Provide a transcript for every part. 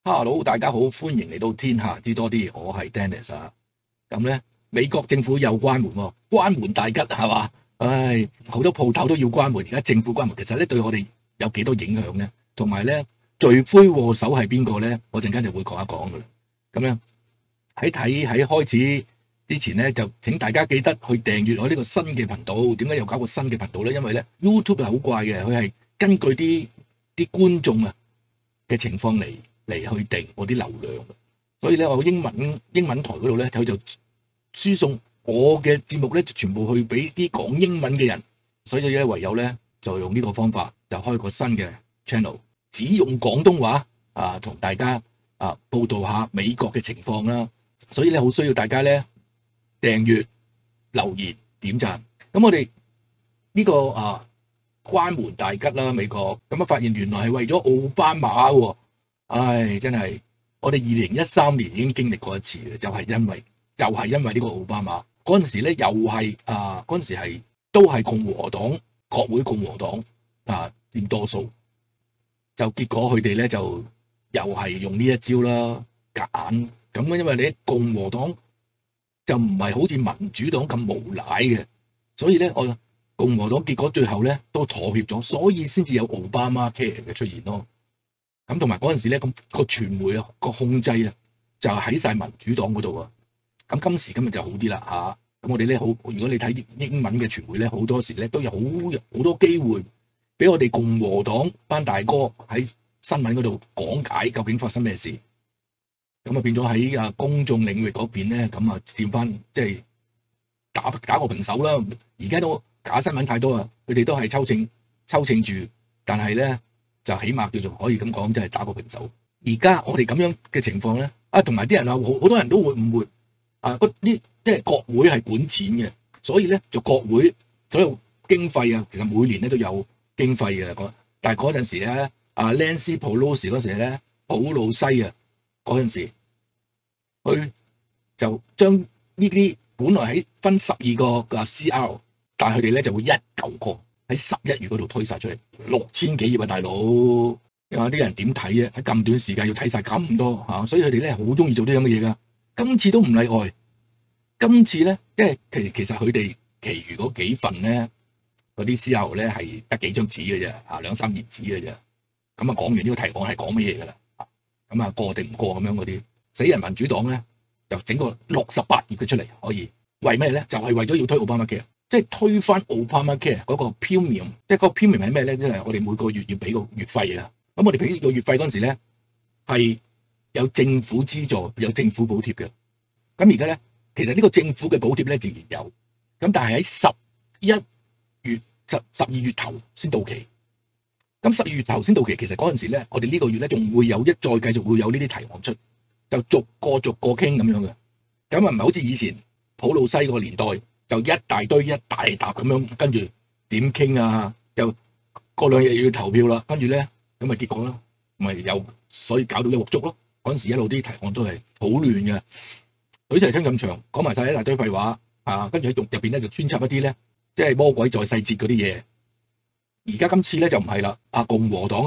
Hello，大家好，歡迎嚟到天下知多啲，我係 Dennis 啊。咁咧，美國政府又關門喎，關門大吉係嘛？唉，好多鋪頭都要關門，而家政府關門，其實咧對我哋有幾多影響咧？同埋咧，罪魁禍首係邊個咧？我陣間就會講一講噶啦。咁樣喺開始之前咧，就請大家記得去訂閱我呢個新嘅頻道。點解又搞個新嘅頻道咧？因為咧 YouTube 係好怪嘅，佢係根據啲觀眾啊嘅情況嚟去定我啲流量，所以咧我英文台嗰度咧，佢就輸送我嘅節目咧，全部去俾啲講英文嘅人，所以咧唯有咧就用呢個方法，就開個新嘅 channel， 只用廣東話同大家報導下美國嘅情況啦。所以咧好需要大家咧訂閱、留言、點讚。咁我哋呢個關門大吉啦，美國咁發現原來係為咗奧巴馬喎。唉，真係我哋2013年已經經歷過一次嘅，就係因為呢個奧巴馬嗰陣時咧，又係嗰陣時係都係共和黨國會共和黨佔多數，就結果佢哋咧就又係用呢一招啦，夾硬咁，因為你共和黨就唔係好似民主黨咁無賴嘅，所以咧我共和黨結果最後咧都妥協咗，所以先至有奧巴馬 care 嘅出現咯。咁同埋嗰陣時咧，咁個傳媒個控制就喺晒民主黨嗰度啊。咁今時今日就好啲啦咁我哋咧好，如果你睇英文嘅傳媒咧，好多時咧都有好多機會俾我哋共和黨班大哥喺新聞嗰度講解究竟發生咩事。咁變咗喺公眾領域嗰邊咧，咁佔翻即係打個平手啦。而家都假新聞太多啊，佢哋都係抽秤住，但係咧。就起碼叫做可以咁講，即係打個平手。而家我哋咁樣嘅情況咧，同埋啲人好多人都會誤會即係國會係管錢嘅，所以咧就國會所有經費其實每年咧都有經費嘅。但係嗰陣時咧，Nancy Pelosi 嗰時咧，普魯西嗰陣時，佢就將呢啲本來喺分12個CR， 但係佢哋咧就會一嚿過。喺11月嗰度推晒出嚟，6000幾頁大佬，有啲人點睇喺咁短時間要睇晒咁多所以佢哋咧好中意做啲咁嘅嘢噶。今次都唔例外。今次咧，因為其實佢哋其餘嗰幾份咧，嗰啲 CR 咧係得幾張紙嘅啫，2-3頁紙嘅啫。咁講完呢個提案係講乜嘢噶啦？咁過定唔過咁樣嗰啲死人民主黨咧，就整個68頁嘅出嚟，可以為咩咧？就係為咗要推奧巴馬嘅。即係推翻 Obamacare 嗰個 premium， 即係嗰個 premium 係咩咧？即係我哋每個月要俾個月費啊。咁我哋俾個月費嗰陣時咧，係有政府資助、有政府補貼嘅。咁而家咧，其實呢個政府嘅補貼咧仍然有。咁但係喺12月頭先到期。咁12月頭先到期，其實嗰陣時咧，我哋呢個月咧仲會有再繼續會有呢啲提案出，就逐個傾咁樣嘅。咁唔係好似以前普魯西個年代。就一大堆一大沓咁樣，跟住點傾就過2日要投票啦，跟住咧咁結果啦，所以搞到一鑊粥咯。嗰陣時一路啲提案都係好亂嘅，水蛇春咁長，講埋晒一大堆廢話跟住喺入邊咧就穿插一啲咧，即係魔鬼在細節嗰啲嘢。而家今次咧就唔係啦，共和黨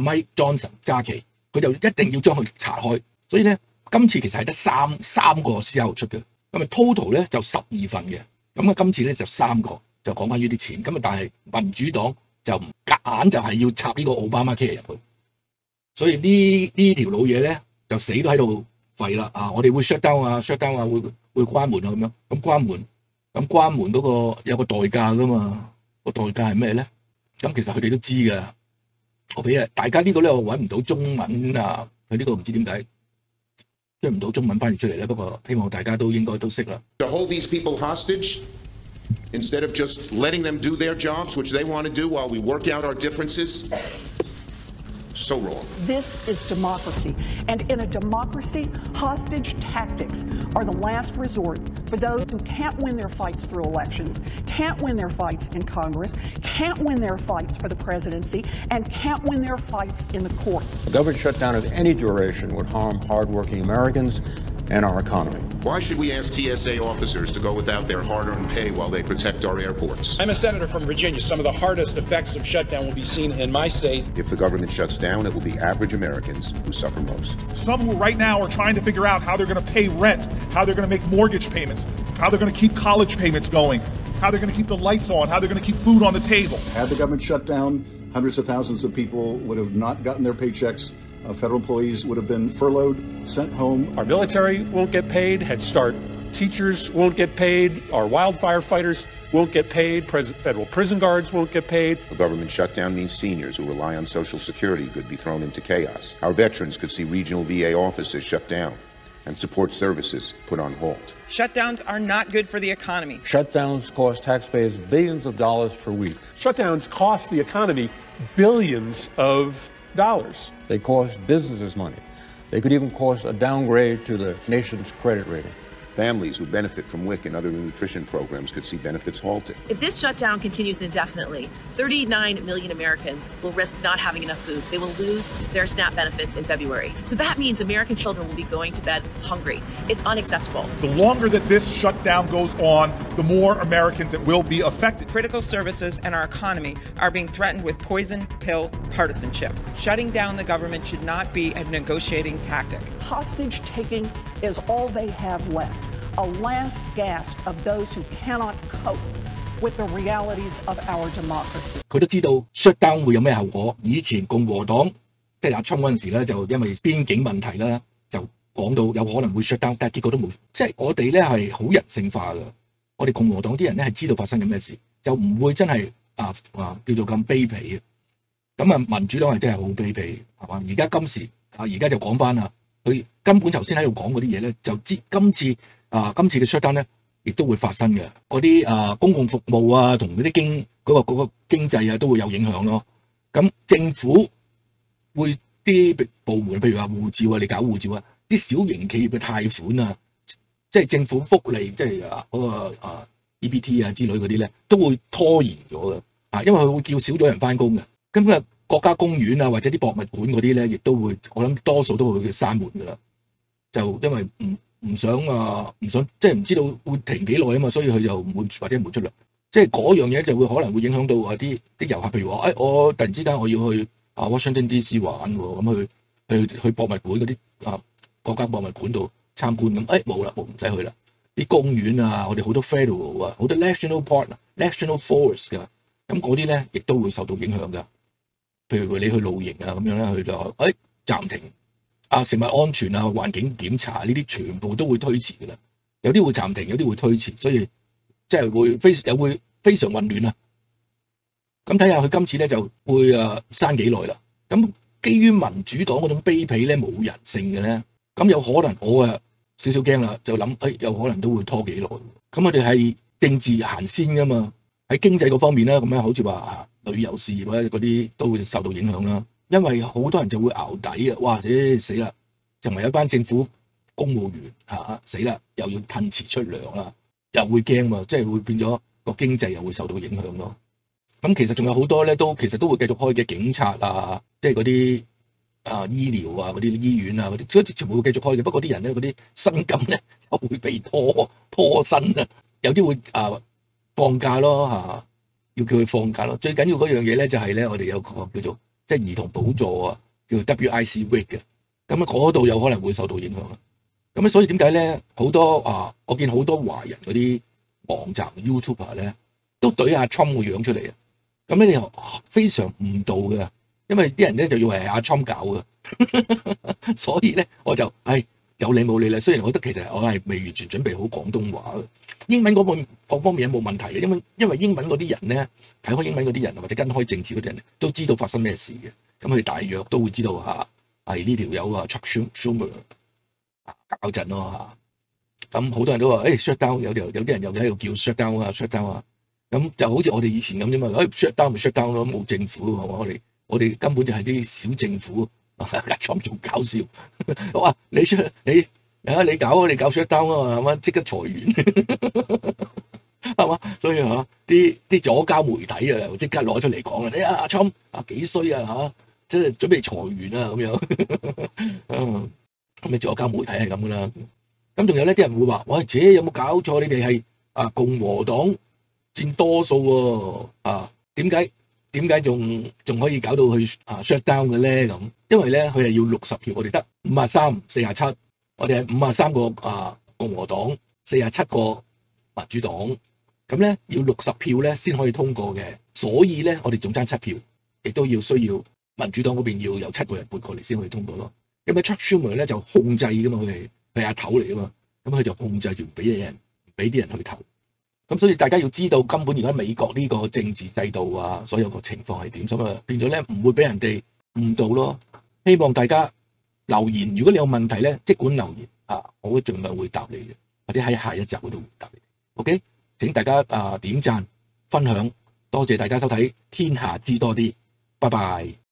Mike Johnson 揸旗，佢就一定要將佢拆開，所以咧今次其實係得三個 CR 出嘅，咁total 咧就12份嘅。咁今次咧就3個，就講翻呢啲錢。咁但係民主黨就夾硬就係要插呢個奧巴馬 care 入去，所以呢條老嘢咧就死都喺度廢啦。我哋會 shut down 會關門咁樣。咁關門嗰個有個代價噶嘛？個代價係咩咧？咁其實佢哋都知㗎。我俾大家呢個咧，我揾唔到中文佢呢個唔知點解。將唔到中文翻譯出嚟咧，不過希望大家都應該都識啦。To hold these people hostage instead of just letting them do their jobs, which they want to do while we work out our differences. So wrong. This is democracy. And in a democracy, hostage tactics are the last resort for those who can't win their fights through elections, can't win their fights in Congress, can't win their fights for the presidency, and can't win their fights in the courts. A government shutdown of any duration would harm hardworking Americans and our economy. Why should we ask TSA officers to go without their hard-earned pay while they protect our airports? I'm a senator from Virginia. Some of the hardest effects of shutdown will be seen in my state. If the government shuts down, it will be average Americans who suffer most. Some who right now are trying to figure out how they're going to pay rent, how they're going to make mortgage payments, how they're going to keep college payments going, how they're going to keep the lights on, how they're going to keep food on the table. Had the government shut down, hundreds of thousands of people would have not gotten their paychecks. Federal employees would have been furloughed, sent home. Our military won't get paid. Head Start teachers won't get paid. Our wildfire fighters won't get paid. Federal prison guards won't get paid. A government shutdown means seniors who rely on Social Security could be thrown into chaos. Our veterans could see regional VA offices shut down and support services put on hold. Shutdowns are not good for the economy. Shutdowns cost taxpayers billions of dollars per week. Shutdowns cost the economy billions of dollars. They cost businesses money. They could even cause a downgrade to the nation's credit rating. Families who benefit from WIC and other nutrition programs could see benefits halted. If this shutdown continues indefinitely, 39 million Americans will risk not having enough food. They will lose their SNAP benefits in February. So that means American children will be going to bed hungry. It's unacceptable. The longer that this shutdown goes on, the more Americans that will be affected. Critical services and our economy are being threatened with poison pill partisanship. Shutting down the government should not be a negotiating tactic. Hostage taking is all they have left. A last gasp of those who cannot cope with the realities of our democracy. 佢都知道 shutdown 會有咩後果。以前共和黨即係阿侵嗰陣時咧，就因為邊境問題啦，就講到有可能會 shutdown，但係結果都冇。即係我哋咧係好人性化㗎。我哋共和黨啲人咧係知道發生緊咩事，就唔會真係叫做咁卑鄙嘅。咁民主黨係真係好卑鄙，係嘛？而家而家就講翻啦，佢根本頭先喺度講嗰啲嘢咧，就知今次嘅 shutdown 咧，亦都會發生嘅。嗰啲公共服務啊，同嗰啲嗰個經濟啊，都會有影響咯。咁政府會啲部門，譬如話護照啊，你搞護照啊，啲小型企業嘅貸款啊，即係政府福利，即係嗰個EBT 啊之類嗰啲咧，都會拖延咗嘅。因為佢會叫少咗人翻工嘅。咁國家公園啊，或者啲博物館嗰啲咧，亦都會，我諗多數都會閂門㗎啦。就因為唔想即係唔知道會停幾耐啊嘛，所以佢就唔會或者唔會出糧。即係嗰樣嘢就會可能會影響到啲遊客，譬如話，我突然之間我要去Washington DC 玩喎，咁去博物館嗰啲國家博物館度參觀咁，冇啦，唔使去啦。啲公園啊，我哋好多 federal 啊，好多 national park、national forest 㗎，咁嗰啲咧亦都會受到影響㗎。譬如你去露營啊咁樣咧，佢就暫停。食物安全啊、環境檢查呢啲全部都會推遲㗎啦，有啲會暫停，有啲會推遲，所以即係會非常混亂啊。咁睇下佢今次咧就會閂幾耐啦。咁基於民主黨嗰種卑鄙咧、冇人性嘅咧，咁有可能我少少驚啦，就諗有可能都會拖幾耐。咁我哋係政治行先㗎嘛，喺經濟嗰方面咧，咁樣好似話旅遊事業咧嗰啲都會受到影響啦。因為好多人就會淆底啊！哇！死啦，就係有一班政府公務員死啦，又要褪遲出糧啦，又會驚嘛，即係會變咗個經濟又會受到影響咯。咁其實仲有好多咧，其實都會繼續開嘅，警察啊，即係嗰啲醫療啊，嗰啲醫院啊，嗰啲全部會繼續開嘅。不過啲人咧，嗰啲薪金咧就會被拖薪啊，有啲會放假咯要叫佢放假咯。最緊要嗰樣嘢咧就係咧，我哋有個叫做即係兒童補助啊，叫 WIC WIC 嘅，咁嗰度有可能會受到影響啦。咁所以點解咧？好多我見好多華人嗰啲網站 YouTuber 咧，都懟阿 Trump 個樣出嚟啊！咁咧你非常誤導嘅，因為啲人咧就以為係阿 Trump 搞嘅，所以咧我就有理冇理啦。雖然我覺得其實我係未完全準備好廣東話嘅，英文嗰方面冇問題嘅，因為英文嗰啲人咧睇開英文嗰啲人或者跟開政治嗰啲人都知道發生咩事嘅，咁佢大約都會知道呢條友Chuck Schumer 搞震咯咁好多人都話shutdown， 有啲人又喺度叫 shutdown 啊，咁就好似我哋以前咁啫嘛，shutdown 咪 shutdown 咯，冇政府係嘛，我哋根本就係啲小政府。Trump 仲搞笑，哇！你搞 shutdown 啊嘛，係嘛？即刻裁員，係嘛？所以啲左膠媒體啊，即刻攞出嚟講啊！阿 Trump 幾衰啊即係準備裁員啊咁樣。咁你左膠媒體係咁噶啦，咁仲有呢啲人會話：喂，姐有冇搞錯？你哋係共和黨佔多數喎，點解仲可以搞到去shut down 嘅咧？咁因為咧佢係要60票，我哋得53、47，我哋係53個共和黨，47個民主黨，咁咧要60票咧先可以通過嘅，所以咧我哋仲爭7票，亦都需要民主黨嗰邊要有7個人撥過嚟先可以通過咯。咁啊 Chuck Schumer 咧就控制噶嘛，佢係阿頭嚟噶嘛，咁佢就控制住唔俾啲人去投。咁所以大家要知道根本而家美國呢個政治制度所有個情況係點，所以變咗咧唔會俾人哋誤導咯。希望大家留言，如果你有問題咧，即管留言我會盡量會答你嘅，或者喺下一集嗰度回答你。OK， 請大家點讚分享，多謝大家收睇《天下知多啲》，拜拜。